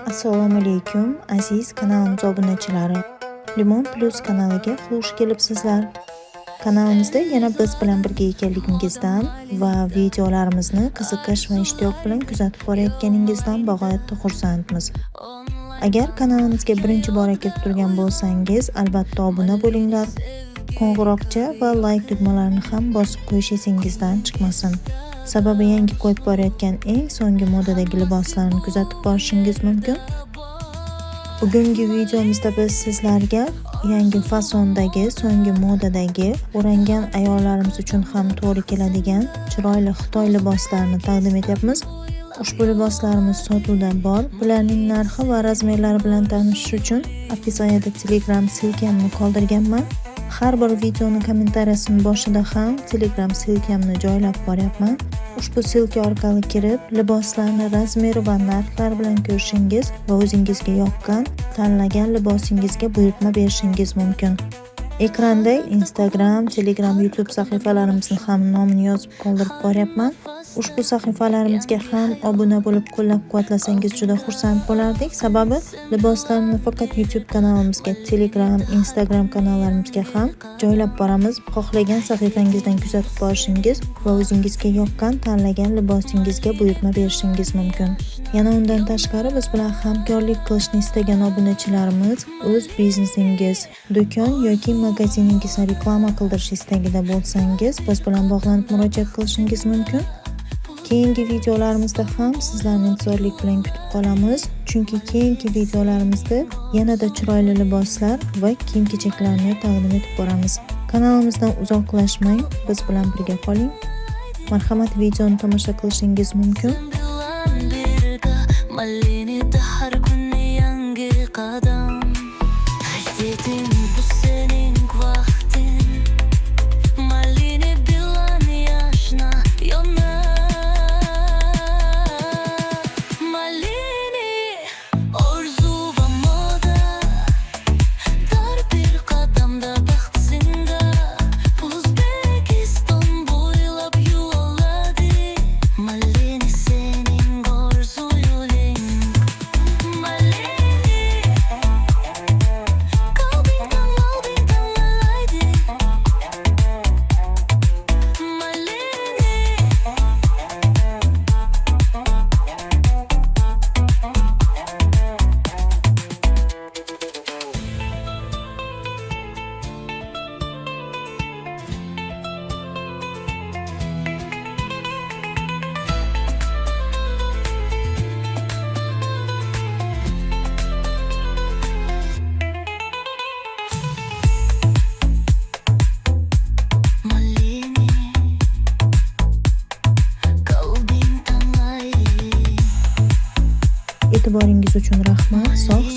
Assalomu alaykum aziz kanalimiz obunachilari. Limon Plus kanaliga xush kelibsizlar. Kanalimizda yana biz bilan birga ekanligingizdan va videolarimizni qiziqish va ishtiyoq bilan kuzatib borayotganingizdan bag'oyatda xursandmiz. Agar kanalimizga birinchi bor kelib turgan bo'lsangiz, albatta obuna bo'linglar. Qo'ng'iroqcha va like tugmalarini ham bosib qo'yish esingizdan chiqmasin. Sababi yangi qo'yib borayotgan eng so'nggi modadagi liboslarni kuzatib borishingiz mumkin. Bugungi videomizda biz sizlarga yangi fasondagi, so'nggi modadagi, o'rangan ayollarimiz uchun ham to'g'ri keladigan chiroyli Xitoy liboslarini taqdim etyapmiz. Ushbu liboslarimiz sotuvda bor. Bularning narxi va razmerlari bilan tanishish uchun opisiyaga Telegram silkamni qoldirganman. Har bir videoning kommentariyasining boshida ham Telegram silkamni joylab boryapman. Ushbu silka orqali kirib, liboslarni razmeri va narxlari bilan ko'rishingiz va o'zingizga yoqqan, tanlagan libosingizga buyurtma berishingiz mumkin. Ekranda Instagram, Telegram, YouTube sahifalarimizni ham nomini yozib qoldirib boryapman. Ushbu sahifalarimizga ham obuna bo'lib qo'llab-quvvatlasangiz juda xursand bo'lardik. Sababi liboslarni faqat YouTube kanalimizga, Telegram, Instagram kanallarimizga ham joylab boramiz. Xohlagan sahifangizdan kuzatib borishingiz va o'zingizga yoqqan, tanlagan libosingizga buyurtma berishingiz mumkin. Yana undan tashqari biz bilan hamkorlik qilishni istagan obunachilarimiz o'z biznesingiz, do'kon yoki magaziningizni reklama qildirish istagida bo'lsangiz, biz bilan bog'lanib murojaat qilishingiz mumkin. Keyingi videolarimizda ham sizlarni intizorlik bilan kutib qolamiz, chunki keyingi videolarimizda yanada chiroyli liboslar va kiyim-kechaklarni taqdim etib boramiz. Kanalimizdan uzoqlashmang, biz bilan birga qoling. Marhamat, videoni tomosha qilishingiz mumkin. E'tiboringiz uchun rahmat. Sog'